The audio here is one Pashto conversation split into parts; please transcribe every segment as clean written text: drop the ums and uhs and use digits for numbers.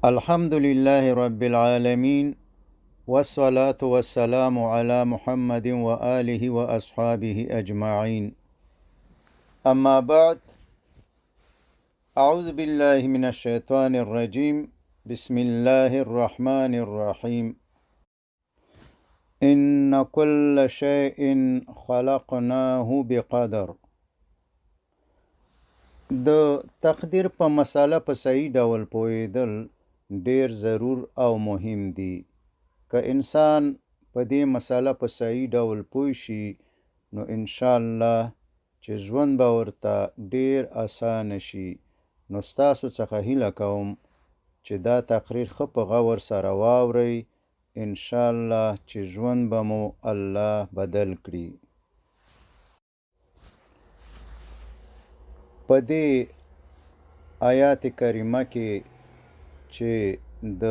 الحمد لله رب العالمين والصلاة والسلام على محمد وآله وأصحابه أجمعين. أما بعد، أعوذ بالله من الشيطان الرجيم. بسم الله الرحمن الرحيم. إن كل شيء خلقناه بقدر. د تقدیر په مساله په صحیح ډول پوهیدل ډیر ضرور او مهم دي. که انسان په دې مساله په صحیح ډول پوه شي نو انشاءالله چې ژوند به ورته ډیر اسانه شي. نو ستاسو څخه هیله کوم چې دا تقریر ښه په غور سره واورئ، انشاءالله چې ژوند به مو الله بدل کړي. په دې آیات کریمه کې چې د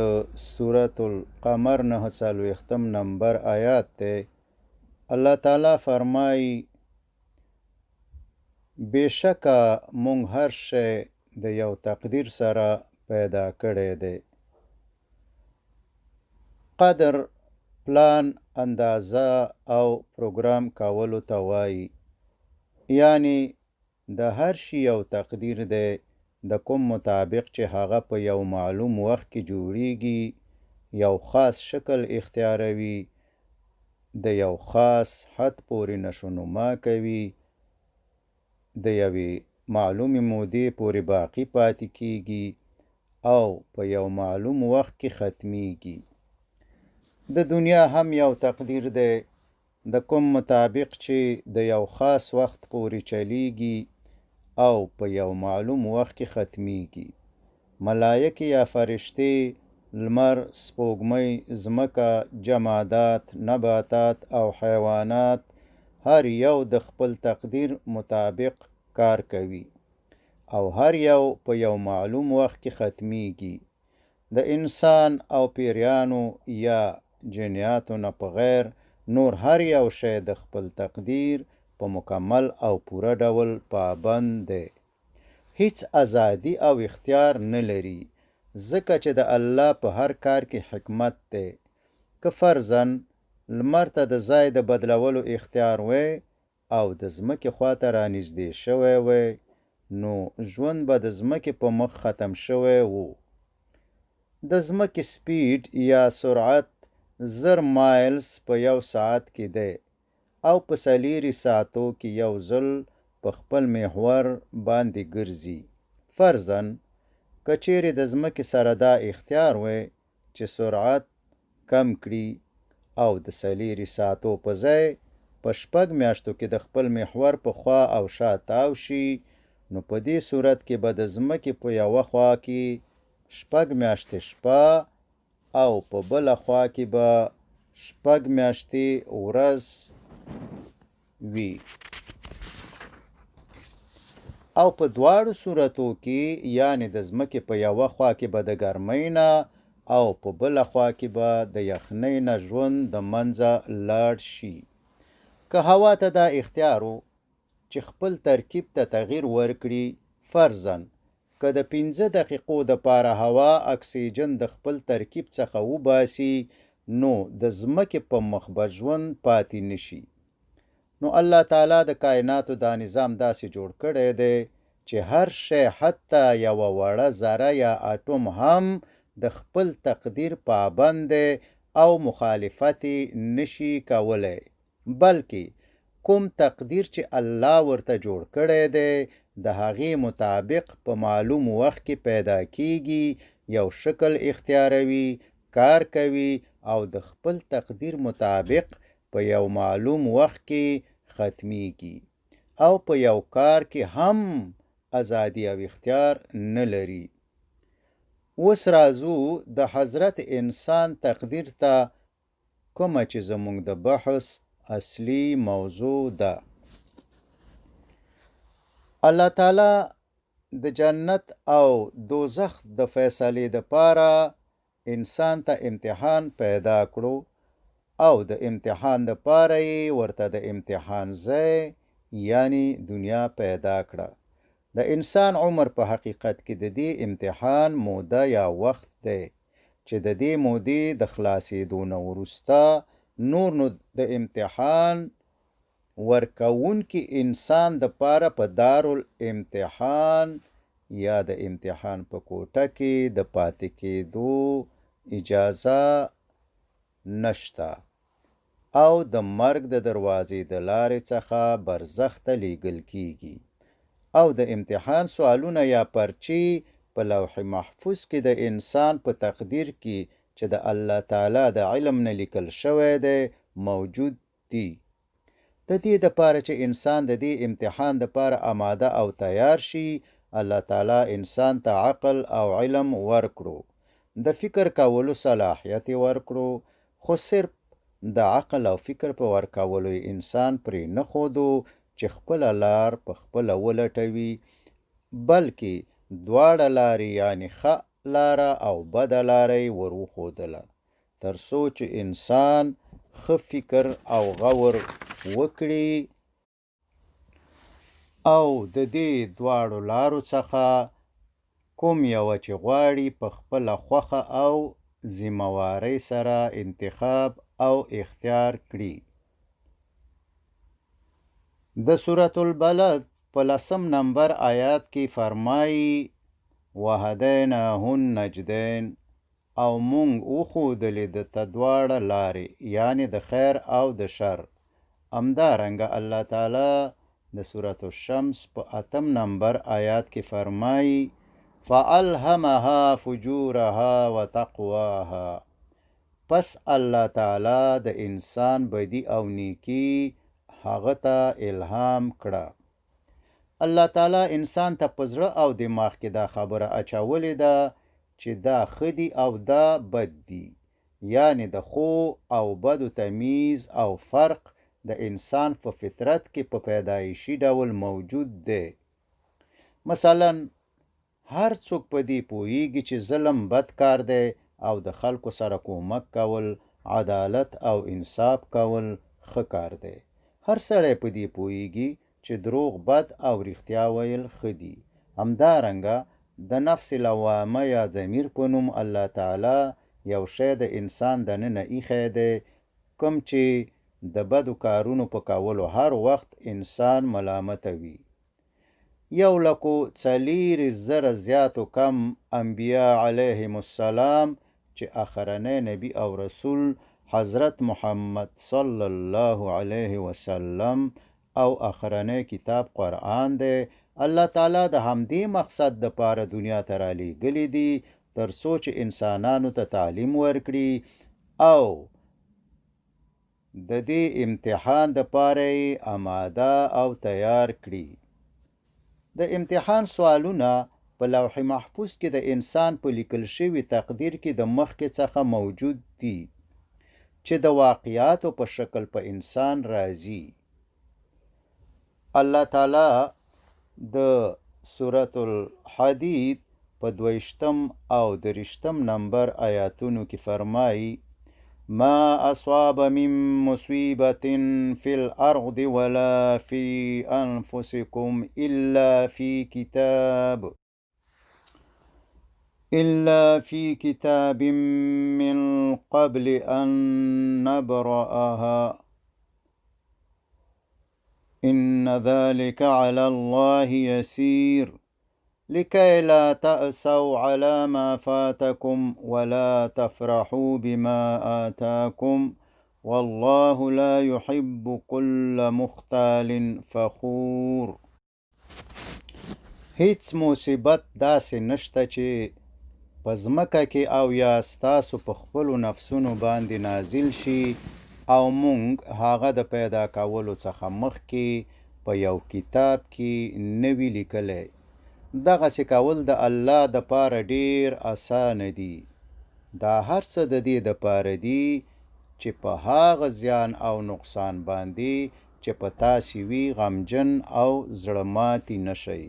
سورة القمر 49 نمبر آیات ته الله تعالی فرمایي بېشکه مونږ هر شی د یو تقدیر سره پیدا کړی دی. قدر پلان، اندازه او پروګرام کولو ته وایي. یعنی د هر شي یو تقدیر دی د کوم مطابق چې هغه په یو معلوم وخت کې جوړیږي، یو خاص شکل اختیاروي، د یو خاص حد پورې نشونما کوي، د یوې معلومې مودې پورې باقی پاتې کیږي او په یو معلوم وخت کې ختمیږي. د دنیا هم یو تقدیر دی د کوم مطابق چې د یو خاص وخت پورې چلیږي او په یو معلوم وخت کې ختمیږي. ملائکه یا فرشتې، لمر، سپوږمۍ، ځمکه، جمادات، نباتات او حیوانات هر یو د خپل تقدیر مطابق کار کوي او هر یو په یو معلوم وخت کې ختمیږي. د انسان او پیریانو یا جنیاتو نه په غیر نور هر یو شی د خپل تقدیر په مکمل او پوره ډول پابند دی. هیڅ ازادي او اختیار نه لري، ځکه چې د الله په هر کار کې حکمت دی. که فرضاً لمر ته د ځای د بدلولو اختیار وی او د ځمکې خواته رانږدې شوی وی نو ژوند به د ځمکې په مخ ختم شوی وو. د ځمکې سپیډ یا سرعت 1000 مایلز په یو ساعت کې دی او په 4 ساعتو کې یو ځل په خپل محور باندې ګرځي. فرضاً که چیرې د ځمکې سره دا اختیار وی چې سرعت کم کړي او د 4 ساعتو په ځای په 6 میاشتو کې د خپل محور په خوا او شا تاو شي، نو په دې صورت کې به د ځمکې په یوه خوا کې 6 میاشتې شپه او په بله خوا کې به 6 میاشتې ورځ وي. او په دواړو صورتو کې یعنی د ځمکې په یوه خوا کې به د ګرمۍ نه او په بله خوا کې به د یخنۍ نه ژوند د منځه لاړ شي. که هوا ته دا اختیار و چې خپل ترکیب ته تغییر ورکړي، فرضاً که د 15 دقیقو دپاره هوا اکسیجن د خپل ترکیب څخه وباسي نو د ځمکې په مخ به ژوند پاتې نشي. نو الله تعالی د کائناتو دا نظام داسې جوړ کړی دی چې هر شی حتی یوه وړه ذره یا اټوم هم د خپل تقدیر پابند دی او مخالفت نشي کولی، بلکې کوم تقدیر چې الله ورته جوړ کړی دی د هغې مطابق په معلوم وخت کې پیدا کیږي، یو شکل اختیاروي، کار کوي او د خپل تقدیر مطابق په یو معلوم وخت کې ختمیږي او په یو کار کې هم ازادي او اختیار نه لري. اوس راځو د حضرت انسان تقدیر ته، کومه چې زموږ د بحث اصلي موضوع ده. الله تعالی د جنت او دوزخ د فیصلې دپاره انسان ته امتحان پیدا کړو او د امتحان دپاره یې ورته د امتحان ځای یعنی دنیا پیدا کړه. د انسان عمر په حقیقت کې د دې امتحان موده یا وخت دی چې د دې مودې د خلاصېدو نه وروسته نور نو د امتحان ورکوونکي انسان د پاره په دارالامتحان یا د امتحان په کوټه کې د پاتې کېدو اجازه نشته او د مرګ د دروازې د لارې څخه برزخ ته لیږل کیږي او د امتحان سوالونه یا پرچې په لوح محفوظ کې د انسان په تقدیر کې چې د الله تعالی د علم نه لیکل شوی دی موجود دي. د دې دپاره چې انسان د دې امتحان دپاره آماده او تیار شي، الله تعالی انسان ته عقل او علم ورکړو، د فکر کولو صلاحیت ورکړو، خو صرف د عقل او فکر په ورکولو انسان پرې نه ښودو چې خپله لار په خپله ولټوي، بلکې دواړه لارې یعنې ښه لاره او بده لاره یې ور وښودله، تر څو چې انسان ښه فکر او غور وکړي او د دې دواړو لارو څخه کوم یوه چې غواړي په خپله خوښه او ذمهوارۍ سره انتخاب او اختیار کړي. د سورة البلد په 10 نمبر آیات کې فرمایي وهدیناه النجدین، او مونږ وښودلې درته دواړه لارې یعنې د خیر او د شر. همدارنګه الله تعالی د سورة الشمس په 8 نمبر آیات کې فرمایي فألهمها فجورها وتقواها، پس الله تعالی د انسان بدی او نیکی هغه ته الهام کړه. الله تعالی انسان ته په زړه او دماغ کې دا خبره اچولې ده چې دا ښه دي او دا بد دي، یعنې د ښو او بدو تمیز او فرق د انسان په فطرت کې په پیدایشي ډول موجود دی. مثلا هر څوک په دې پوهیږي چې ظلم بد کار دی او د خلکو سره کومک کول، عدالت او انصاف کول ښه کار دی. هر سړی په دې پوهیږي چې دروغ بد او رښتیا ویل ښه دي. همدارنګه د نفس لوامه یا ضمیر په نوم الله تعالی یو شی د انسان دننه ایښی دی، کوم چې د بدو کارونو په کولو هر وخت انسان ملامته وي. 1,40,000 زیاتو کم انبیا علیهم السلام چې اخرنی نبی او رسول حضرت محمد صلی الله علیه وسلم او اخرنی کتاب قرآن دی، الله تعالی د همدې مقصد دپاره دنیا ته رالیږلي دي تر څو چې انسانانو ته تعلیم ورکړي او د دې امتحان دپاره یې آماده او تیار کړي. د امتحان سوالونه په لوح محفوظ کې د انسان په لیکل شوي تقدیر کې د مخکې څخه موجود دي چې د واقعاتو په شکل په انسان راځي. الله تعالی د سورة الحدید په 22 او 23 نمبر آیاتونو کې فرمایي ما اصاب من مصیبة في الارض ولا في انفسكم الا في كتاب من قبل ان نبرأها ان ذلك على الله يسير لكي لا تأسوا على ما فاتكم ولا تفرحوا بما آتاكم والله لا يحب كل مختال فخور. هیڅ مصیبت داسې نشته چې په ځمکه کې او یا ستاسو په خپلو نفسونو باندې نازل شي او مونږ هغه د پیدا کولو څخه مخکې په یو کتاب کې نه وي لیکلی. دغسې کول د الله دپاره ډیر اسانه دي. دا هر څه د دې دپاره دي چې په هغه زیان او نقصان باندې چې په تاسې وي غمجن او زړه ماتي نشئ،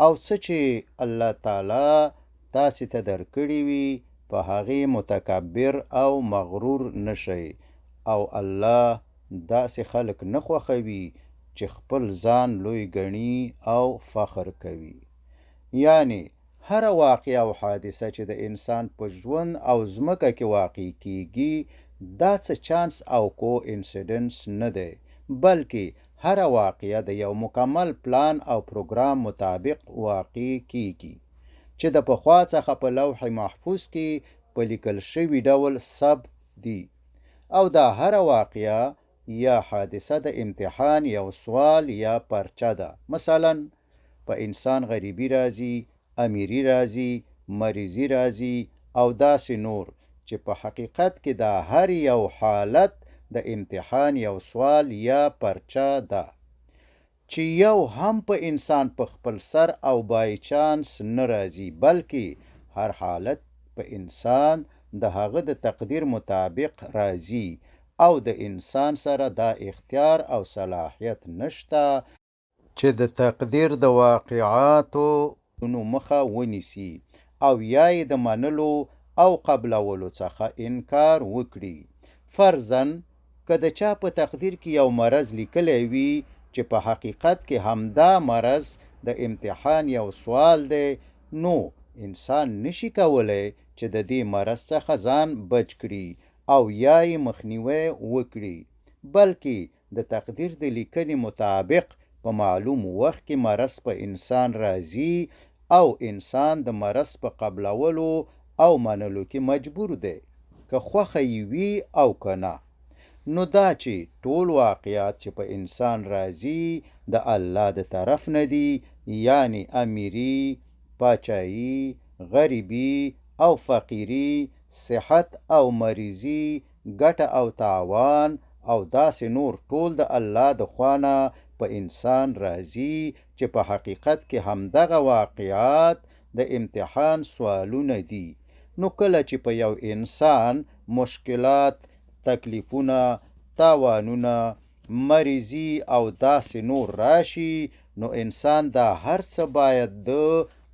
او څه چې الله تعالی تاسې ته درکړي وي په هغې متکبر او مغرور نشئ، او الله داسې خلک نه خوښوي چې خپل ځان لوی ګڼي او فخر کوي. یعنی هره واقعه او حادثه چې د انسان په ژوند او ځمکه کې واقع کیږي دا څه چانس او کو انسیډنس نه دی، بلکې هره واقعه د یو مکمل پلان او پروګرام مطابق واقع کیږي چې د پخوا څخه په لوح محفوظ کې په لیکل شوي ډول ثبت دي، او دا هره واقعه یا حادثه د امتحان یو سوال یا پرچه ده. مثلا په انسان غریبی راځي، امیری راځي، مریضی راځي او داسې نور، چې په حقیقت کې دا هر یو حالت د امتحان یو سوال یا پرچه ده چې یو هم په انسان په خپل سر او بای چانس نه راځي، بلکې هر حالت په انسان د هغه د تقدیر مطابق راځي او د انسان سره دا اختیار او صلاحیت نشته چې د تقدیر د واقعاتو مخه ونیسي او یا یې د منلو او قبلولو څخه انکار وکړي. فرضاً که د چا په تقدیر کې یو مرض لیکلی وي چې په حقیقت کې همدا مرض د امتحان یو سوال دی، نو انسان نشي کولی چې د دې مرض څخه ځان بچ کړي او یا یې مخنیوی وکړي، بلکې د تقدیر د لیکنې مطابق په معلوم وخت کې مرض په انسان راځي او انسان د مرض په قبلولو او منلو کې مجبور دی، که خوښه یې وي او که نه. نو دا چې ټول واقعات چې په انسان راځي د الله د طرف نه دي، یعنی امیری، پاچایی، غریبی او فقیری، صحت او مریضی، ګټه او تاوان او داسې نور ټول د الله د خوانه په انسان راځي چې په حقیقت کې همدغه واقعات د امتحان سوالونه دي. نو کله چې په یو انسان مشکلات، تکلیفونه، تاوانونه، مریضی او داسې نور راشي، نو انسان دا هر څه باید د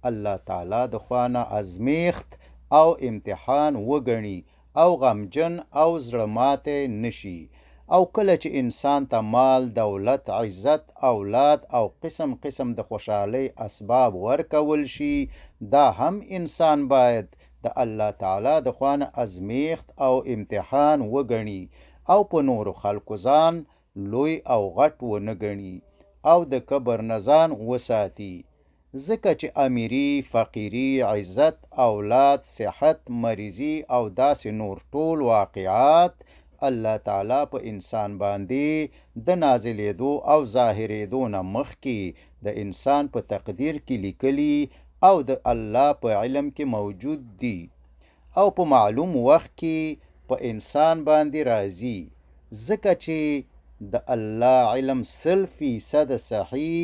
الله تعالی د خوانه ازمیخت او امتحان وګڼي او غمجن او زړه ماتی نشي. او کله چې انسان ته مال، دولت، عزت، اولاد او قسم قسم د خوشحالۍ اسباب ورکول شي، دا هم انسان باید د الله تعالی د خوانه ازمیخت او امتحان وګڼي او په نورو خلکو ځان لوی او غټ ونه ګڼي او د کبر نه ځان وساتي، ځکه چې امیری، فقیری، عزت، اولاد، صحت، مریضی او داسې نور ټول واقعات الله تعالی په انسان باندې د نازلېدو او ظاهرېدو نه مخکې د انسان په تقدیر کې لیکلي او د الله په علم کې موجود دي او په معلوم وخت کې په انسان باندې راځي، ځکه چې د الله علم 100% صحیح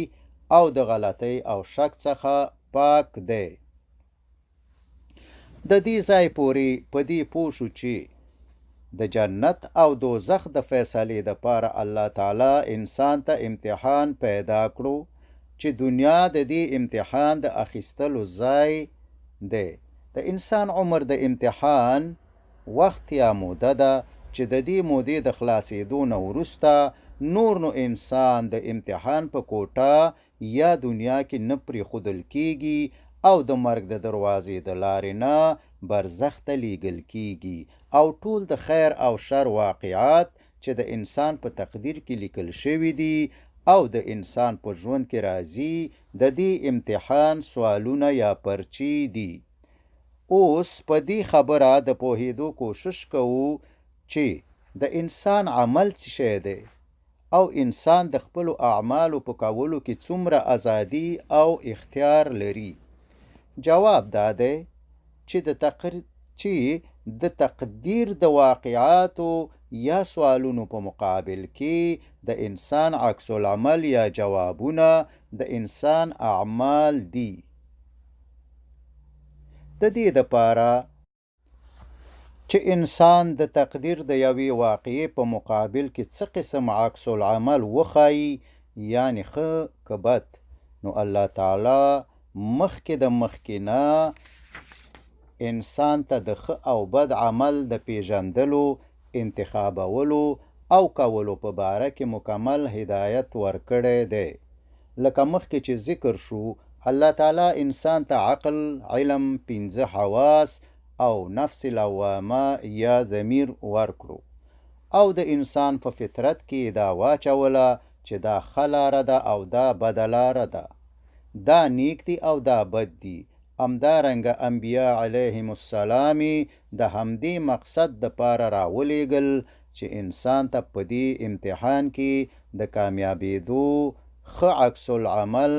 او د غلطۍ او شک څخه پاک دی. د دې ځای پورې په دې پوه شو چې د جنت او دوزخ د فیصلې دپاره الله تعالی انسان ته امتحان پیدا کړو چې دنیا د دې امتحان د اخیستلو ځای دی. د انسان عمر د امتحان وخت یا موده ده چې د دې مودې د خلاصېدو نه وروسته نور نو انسان د امتحان په کوټه یا دنیا کې نه پرېښودل کیږي او د مرګ د دروازې د لارې نه برزخ ته لیږل کیږي او ټول د خیر او شر واقعات چې د انسان په تقدیر کې لیکل شوي دي او د انسان په ژوند کې راځي د دې امتحان سوالونه یا پرچې دي. اوس په دې خبره د پوهېدو کوشش کوو چې د انسان عمل څه شی دی او انسان د خپلو اعمالو په کولو کې څومره ازادي او اختیار لري. جواب دا دی چې د تقدیر د واقعاتو یا سوالونو په مقابل کې د انسان عکس العمل یا جوابونه د انسان اعمال دي. د دې دپاره چې انسان د تقدیر د یوې واقعې په مقابل کې څه قسم عکس العمل وښایي، یعنی ښه که بد، نو الله تعالی مخکې د مخکې نه انسان ته د ښه او بد عمل د پیژندلو، انتخابولو او کولو په باره کې مکمل هدایت ورکړی دی. لکه مخکې چې ذکر شو، الله تعالی انسان ته عقل، علم، 5 حواس او نفس لوامه یا ضمیر ورکړو، او د انسان په فطرت کې دا واچوله چې دا ښه لاره ده او دا بده لاره ده، دا نیک دي او دا بد دي. همدارنګه انبیا علیهم السلام د همدې مقصد دپاره راولېږل چې انسان ته په دې امتحان کې د کامیابېدو ښه عکس العمل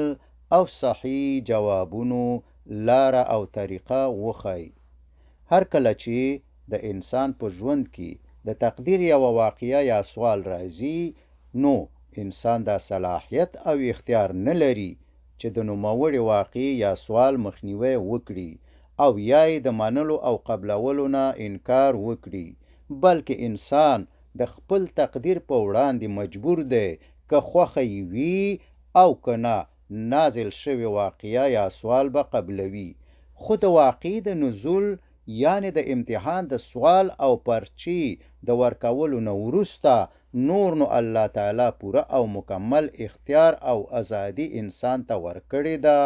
او صحیح جوابونو لاره او طریقه وښایي. هر کله چې د انسان په ژوند کې د تقدیر یوه واقعه یا سوال راځي، نو انسان دا صلاحیت او اختیار نه لري چې د نوموړې واقعې یا سوال مخنیوی وکړي او یا یې د منلو او قبلولو نه انکار وکړي، بلکې انسان د خپل تقدیر په وړاندې مجبور دی که خوښه یې وي او که نه نازل شوې واقعه یا سوال به قبلوي. خو د واقعې د نزول یعنی د امتحان د سوال او پرچې د ورکولو نه وروسته نور نو الله تعالی پوره او مکمل اختیار او ازادي انسان ته ورکړې ده،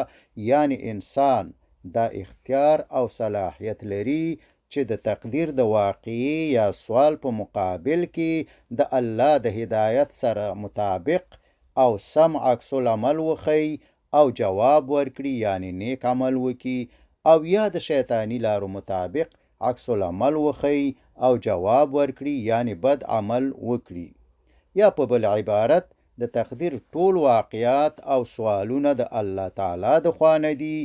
یعنی انسان دا اختیار او صلاحیت لري چې د تقدیر د واقعي یا سوال په مقابل کې د الله د هدایت سره مطابق او سم عکس العمل وښیي او جواب ورکړي، یعنی نیک عمل وکړي، او یا د شیطانی لارو مطابق عکس العمل وښیي او جواب ورکړي، یعنی بد عمل وکړي. یا په بل عبارت د تقدیر ټول واقعات او سوالونه د الله تعالی د خوا نه دي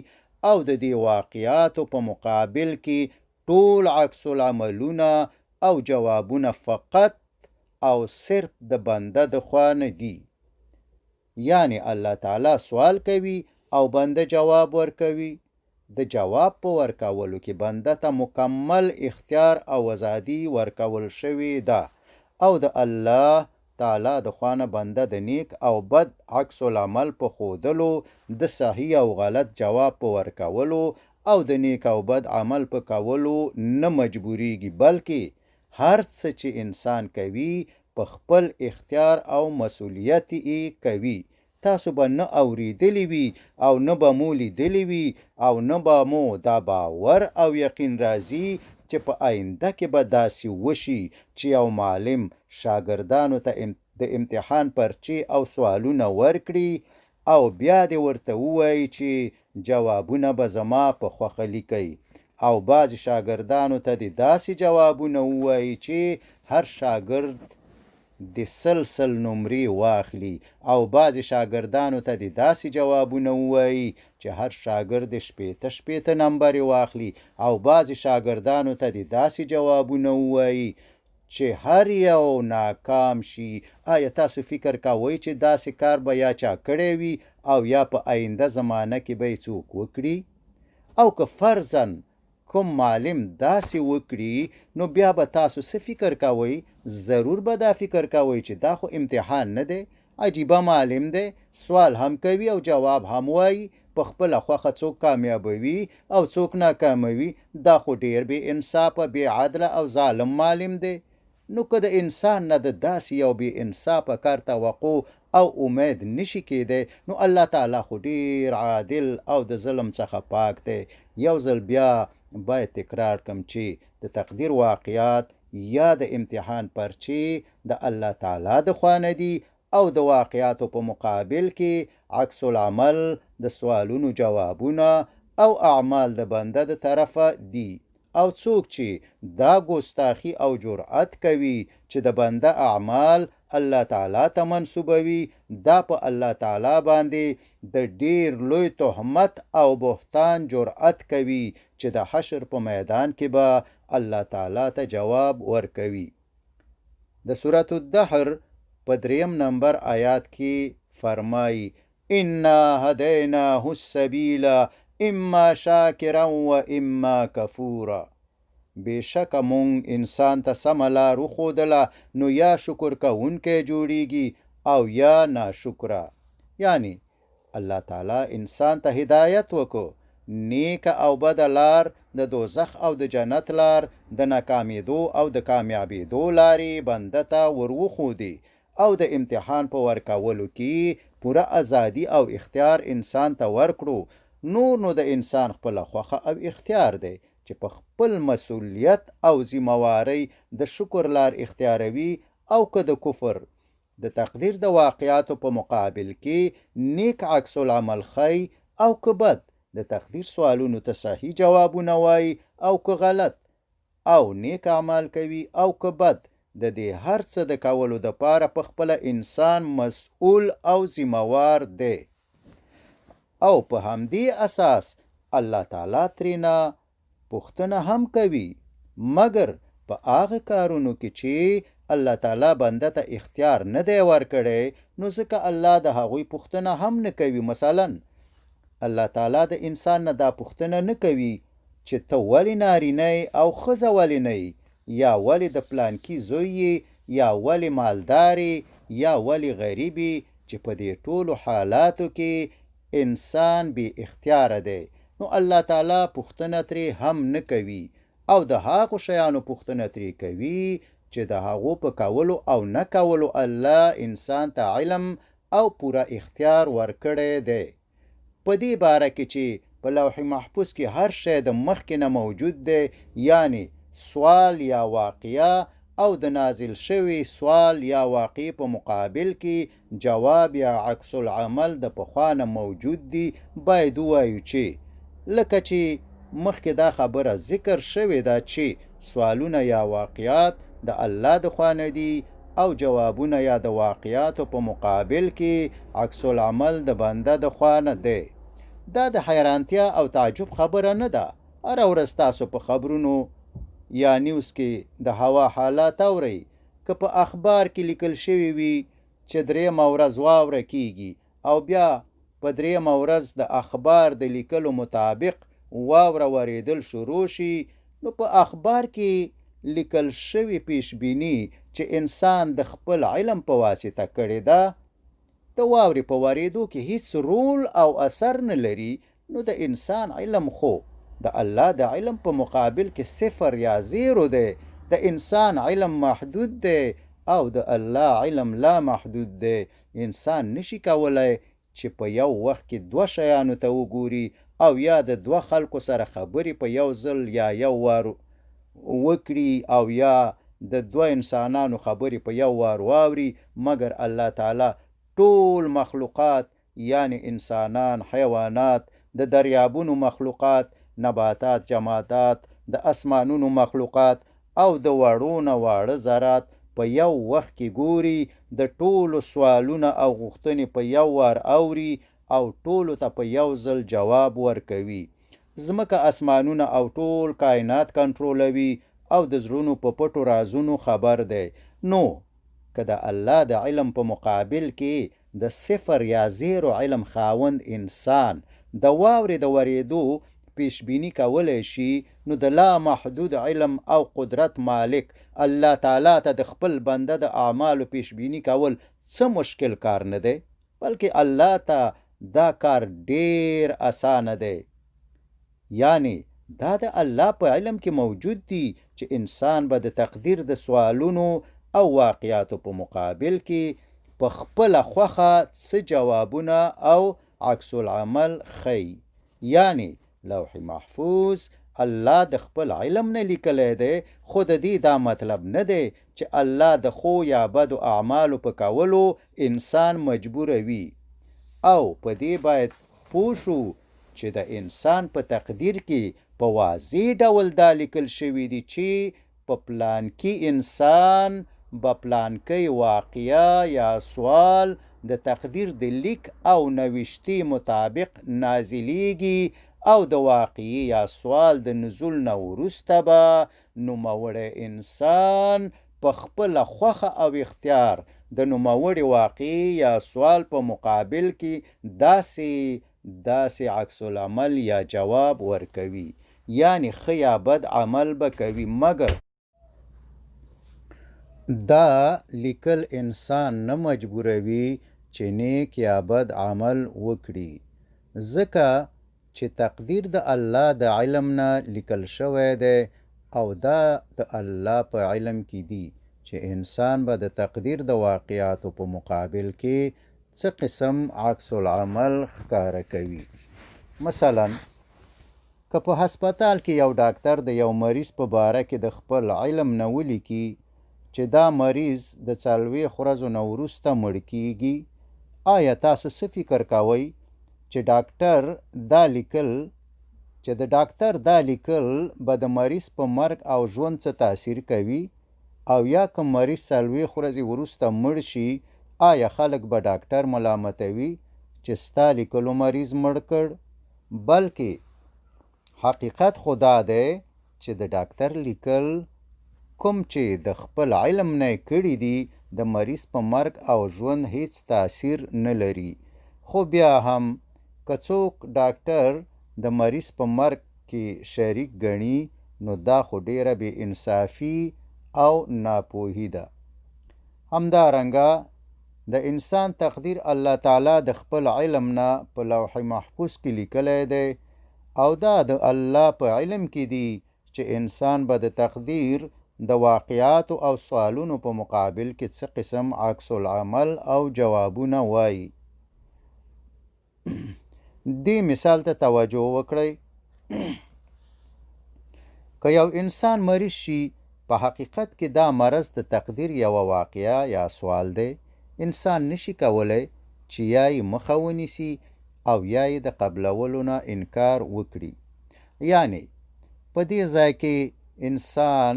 او د دې واقعاتو په مقابل کې ټول عکس العملونه او جوابونه فقط او صرف د بنده د خوا نه دي. یعنی الله تعالی سوال کوي او بنده جواب ورکوي. د جواب په ورکولو کې بنده ته مکمل اختیار او ازادي ورکول شوی ده، او د الله تعالی د خوا نه بنده د نیک او بد عکس العمل په ښودلو، د صحیح او غلط جواب په ورکولو او د نیک او بد عمل په کولو نه مجبوریږي، بلکې هر څه چې انسان کوي په خپل اختیار او مسؤلیت یې کوي. تاسو به نه اوریدلی وي او نه به مو لیدلی وي او نه به مو دا باور او یقین راځي چې په آینده کې به داسې وشي چې یو معلم شاګردانو ته د امتحان پرچې او سوالونه ورکړي او بیا دې ورته ووایي چې جوابونه به زما په خوښه لیکئ، او بعضې شاګردانو ته دې داسې جوابونه ووایي چې هر شاګرد د 100 نمرې واخلي، او بعضې شاګردانو ته دې داسې جوابونه ووایي چې هر شاګرد 80 نمبرې واخلي، او بعضې شاګردانو ته دې داسې جوابونه ووایي چې هر یو ناکام شي. آیا تاسو فکر کوئ چې داسې کار به یا چا کړی وي او یا په آینده زمانه کې به یې څوک وکړي؟ او که فرضاً کوم معلم داسې وکړي، نو بیا به تاسو څه فکر کوئ؟ ضرور به دا فکر کوئ چې دا خو امتحان نه دی، عجیبه معلم دی، سوال هم کوي او جواب هم وایي، په خپله خوښه څوک کامیابوي او څوک ناکاموي، دا خو ډیر بې انصافه، بې عدله او ظالم معلم دی. نو که د انسان نه د داسې یو بې انصافه کار توقع او امید نشي کېدی، نو الله تعالی خو ډیر عادل او د ظلم څخه پاک دی. یو ځل بیا باید تکرار کم چې د تقدیر واقعات یا د امتحان پرچې د الله تعالی د خوا نه دي او د واقعاتو په مقابل کې عکس العمل، د سوالونو جوابونه او اعمال د بنده د طرفه دي. او څوک چې دا ګستاخی او جرأت کوي چې د بنده اعمال الله تعالی ته منسوبوي، دا په الله تعالی باندې د ډیر لوی تهمت او بهتان جرأت کوي چې د حشر په میدان کې به الله تعالی ته جواب ورکوي. د سورة الدحر په 3 نمبر آیات کې فرمایي: انا هدیناه السبیل اما شاکرا و اما کفورا. بېشکه مونږ انسان ته سمه لار وښودله، نو یا شکر کوونکی جوړیږي او یا ناشکره. یعنی الله تعالی انسان ته هدایت وکړو، نیکه او بده لار د دوزخ او د جنت لار، د ناکامیدو او د کامیابیدو لارې بنده ته وروښودې او د امتحان په ورکولو کې پوره ازادي او اختیار انسان ته ورکړو. نو د انسان خپله خوښه او اختیار دی چې په خپل مسؤلیت او ذمهوارۍ د شکر لار اختیاروي، او که د کفر د تقدیر د واقعاتو په مقابل کې نیک عکس العمل ښیي، او که بد د تقدیر سوالونو ته صحیح جوابونه وایي، او که غلط او نیک اعمال کوي، او که بد د دې هر څه د کولو دپاره په خپله انسان مسؤل او ذمهوار دی. او په همدې اساس الله تعالی ترېنه پوښتنه هم کوي، مګر په هغه کارونو کې چې الله تعالی بنده ته اختیار نه دی ورکړی، نو ځکه الله د هغوی پوښتنه هم نه کوي. مثلا الله تعالی د انسان نه دا پوښتنه نه کوي چې ته ولې نارینه او ښځه ولې نه یې، یا ولې د پلانکي زوی یې، یا ولې مالدارې، یا ولې غریبې، چې په دې ټولو حالاتو کې انسان بې اختیاره دی. نو الله تعالی پوښتنه ترې هم نه کوي، او د هغو شیانو پوښتنه ترې کوي چې د هغو په کولو او نه کولو الله انسان ته علم او پوره اختیار ورکړی دی. په دې باره کې چې په لوح محفوظ کې هر شی د مخکې نه موجود دی، یعنی سوال یا واقعه او د نازل شوي سوال یا واقعې په مقابل کې جواب یا عکس العمل د پخوا نه موجود دی، باید ووایو چې لکه چې مخکې دا خبره ذکر شوې ده چې سوالونه یا واقعات د الله د خوا نه دي، او جوابونه یا د واقعاتو په مقابل کې عکس العمل د بنده د خوا نه دی. دا د حیرانتیا او تعجب خبره نه ده. هره ورځ تاسو په خبرونو یا نیوز کې د هوا حالات اورئ، که په اخبار کې لیکل شوي وي چې درېیمه ورځ واوره کیږي، او بیا په درېیمه ورځ د اخبار د لیکلو مطابق واوره ورېدل شروع شي، نو په اخبار کې لیکل شوي پیشبیني چې انسان د خپل علم په واسطه کړې ده، د واورې په ورېدو کې هیڅ رول او اثر نه لري. نو د انسان علم خو د الله د علم په مقابل کې صفر یا زیرو دی. د انسان علم محدود دی او د الله علم لا محدود دی. انسان نشي کولای چې په یو وخت کې دوه شیانو ته وګوري، او یا د دوه خلکو سره خبرې په یو ځل یا یو وار وکړي، او یا د دوه انسانانو خبرې په یو وار واوري، مګر الله تعالی ټول مخلوقات، یعنی انسانان، حیوانات، د دریابونو مخلوقات، نباتات، جمادات، د اسمانونو مخلوقات، او د وړو نه واړه ذرات په یو وخت کې ګوري، د ټولو سوالونه او غوښتنې په یو وار اوري، او ټولو ته په یو ځل جواب ورکوي. ځمکه، اسمانونه او ټول کائنات کنټرولوي، او د زړونو په پټو رازونو خبر دی. نو که د الله د علم په مقابل کې د صفر یا زیرو علم خاوند انسان د واورې د ورېدو پیشبینی کولی شي، نو د لا محدود علم او قدرت مالک الله تعالی ته د خپل بنده د اعمالو پیشبینی کول څه مشکل کار نه دی، بلکې الله ته دا کار ډیر اسانه دی. یعنی دا د الله په علم کې موجود دی چې انسان به د تقدیر د سوالونو او واقعاتو په مقابل کې په خپله خوښه څه جوابونه او عکس العمل ښیي. یعنی لوح محفوظ الله د خپل علم نه لیکلی دی، خو د دې دا مطلب نه دی چې الله د خو یا بدو اعمالو په کولو انسان مجبوروي. او په دې باید پوه شو چې د انسان په تقدیر کې په واضح ډول دا لیکل شوي دي چې په پلانکي انسان به پلانکی واقعه یا سوال د تقدیر د لیک او نوشتي مطابق نازلیږي، او د واقعي یا سوال د نزول نه وروسته به نوموړی انسان په خپله خوښه او اختیار د نوموړي واقعي یا سوال په مقابل کې داسې عکس العمل یا جواب ورکوي، یعنی ښه یا بد عمل به کوي. مګر دا لیکل انسان نه مجبوروي چې نیک یا بد عمل وکړي، ځکه چې تقدیر د الله د علم نه لیکل شوی دی او دا د الله په علم کې دي چې انسان به د تقدیر د واقعاتو په مقابل کې څه قسم عکس العمل ښکاره کوي. مثلا که په هسپتال کې یو ډاکټر د یو مریض په باره کې د خپل علم نه ولیکي چې دا مریض د 40 ورځو نه وروسته مړ کیږي، آیا تاسو څه فکر کوئ چې د ډاکټر دا لیکل به د مریض په مرګ او ژوند څه تاثیر کوي؟ او یا که مریض 40 ورځې وروسته مړ شي، آیا خلک به ډاکټر ملامتوي چې ستا لیکلو مریض مړ کړ؟ بلکې حقیقت خو دا دی چې د ډاکټر لیکل کوم چې د خپل علم نه کړي دي د مریض په مرګ او ژوند هیڅ تاثیر نه لري. خو بیا هم که څوک ډاکټر د مریض په مرګ کې شریک ګڼي، نو دا خو ډیره بې انصافي او ناپوهي ده. همدارنګه د انسان تقدیر الله تعالی د خپل علم نه په لوح محفوظ کې لیکلی دی او دا د الله په علم کې دي چې انسان به د تقدیر د واقعاتو او سوالونو په مقابل کې څه قسم عکس العمل او جوابونه وایي. دې مثال ته توجه وکړئ. که یو انسان مریض شي، په حقیقت کې دا مرض د تقدیر یوه واقعه یا سوال دی. انسان نشي کولی چې یا یې مخه ونیسي او یا یې د قبلولو نه انکار وکړي. یعنی په دې ځای کې انسان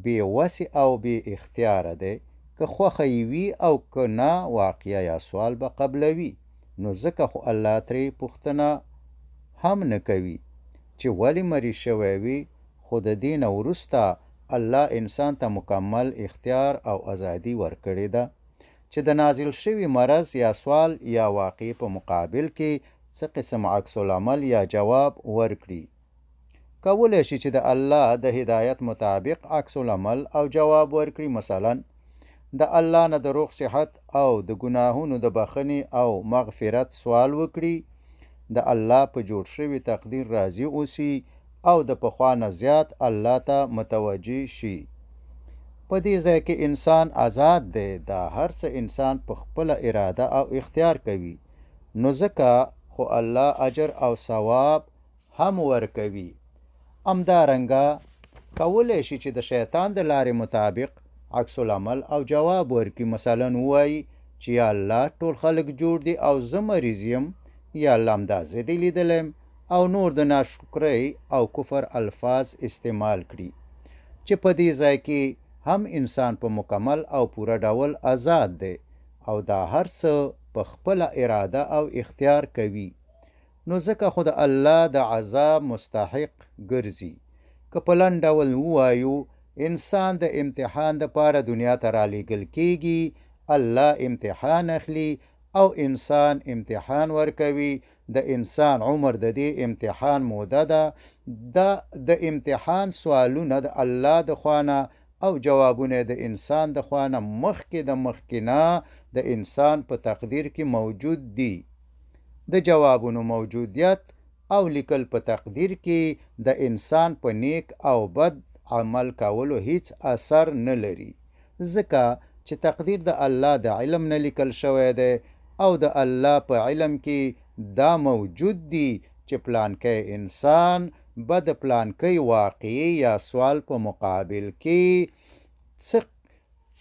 بې وسې او بې اختیاره دی. که خوښه یې وي او که نه، واقعه یا سوال به قبلوي. نو ځکه خو الله ترې پوښتنه هم نه کوي چې ولې مریض شوی وي، خو د دې نه وروسته الله انسان ته مکمل اختیار او ازادي ورکړې ده چې د نازل شوي مرض یا سوال یا واقع په مقابل کې څه قسم عکس العمل یا جواب ورکړي. کولی شي چې د الله د هدایت مطابق عکس العمل او جواب ورکړي. مثلا د الله نه د روغ صحت او د ګناهونو د بخښنې او مغفرت سوال وکړي، د الله په جوړ شوي تقدیر راضي اوسي او د پخوا نه زیات الله ته متوجه شي. په دې ځای کې انسان آزاد دی. دا هر څه انسان په خپله اراده او اختیار کوي. نو ځکه خو الله اجر او ثواب هم ورکوي. همدارنګه کولی شي چې د شیطان د لارې مطابق عکس العمل او جواب ورکړي. مثلا ووایي چې یا الله ټول خلک جوړ دي او زه مریض یم، یا الله همدا زه دې لیدلیم، او نور د ناشکرۍ او کفر الفاظ استعمال کړي چې په دې ځای کې هم انسان په مکمل او پوره ډول آزاد دی او دا هر څه په خپله اراده او اختیار کوي. نو ځکه خو د الله د عذاب مستحق ګرځي. که په لنډ ډول ووایو، انسان د امتحان دپاره دنیا ته رالیږل کیږي، الله امتحان اخلي او انسان امتحان ورکوي. د انسان عمر د دې امتحان موده ده. د امتحان سوالونه د الله د خوانه او جوابونه د انسان د خوانه مخکې نه د انسان په تقدیر کې موجود دي. د جوابونو موجودیت او لیکل په تقدیر کې د انسان په نیک او بد عمل کولو هیڅ اثر نه لري، ځکه چې تقدیر د الله د علم نه لیکل شوی دی او د الله په علم کې دا موجود دي چې پلانکی انسان به د پلانکی واقعي یا سوال په مقابل کې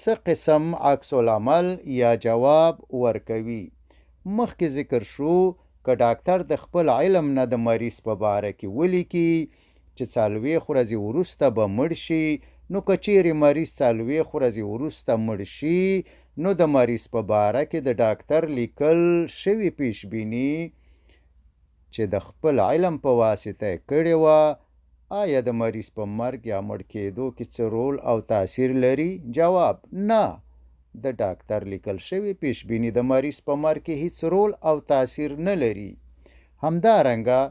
څه قسم عکس العمل یا جواب ورکوي. مخکې ذکر شو که ډاکټر د خپل علم نه د مریض په باره کې ولیکي چې 40 ورځې وروسته به مړ شي، نو که چیرې مریض 40 ورځې وروسته مړ شي، نو د مریض په باره کې د ډاکټر لیکل شوي پیشبیني چې د خپل علم په واسطه کړې وه، آیا د مریض په مرګ یا مړ کېدو کې څه رول او تاثیر لري؟ جواب: نه. د ډاکټر لیکل شوی پیشبیني د مریض په مرګ کې هیڅ رول او تاثیر نه لري. همدارنګه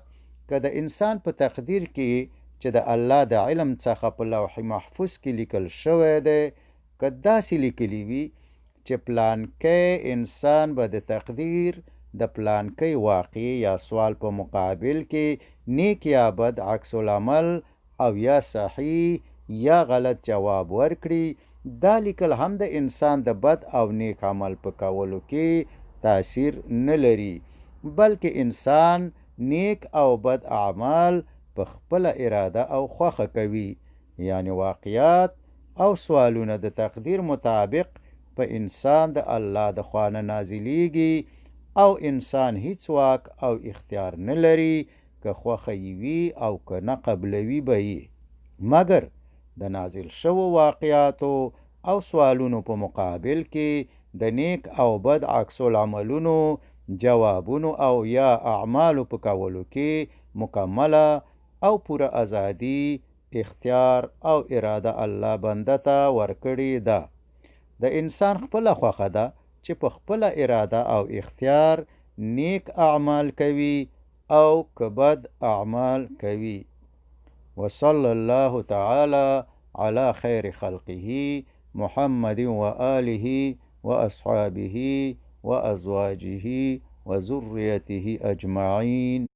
که د انسان په تقدیر کې چې د الله د علم څخه په لوح محفوظ کې لیکل شوی دی، که داسې لیکلی وي چې پلانکی انسان به د تقدیر د پلانکي واقع یا سوال په مقابل کې نیک یا بد عکس العمل او یا صحیح یا غلط جواب ورکړي، دا لیکل هم د انسان د بد او نیک عمل په کولو کې تاثیر نه لري، بلکې انسان نیک او بد اعمال په خپله اراده او خوښه کوي. یعنی واقعات او سوالونه د تقدیر مطابق په انسان د الله د خوا نه نازلیږي او انسان هیڅ واک او اختیار نه لري که خوښه یې وي او که نه قبلوي به یې، مګر د نازل شوو واقعاتو او سوالونو په مقابل کې د نیک او بد عکس العملونو، جوابونو او یا اعمالو په کولو کې مکمله او پوره ازادي، اختیار او اراده الله بنده ته ورکړې ده. د انسان خپله خوښه ده چې په خپله اراده او اختیار نیک اعمال کوي او که بد اعمال کوي. وصلى الله تعالى على خير خلقه محمد وآله وأصحابه وأزواجه وذريته أجمعين.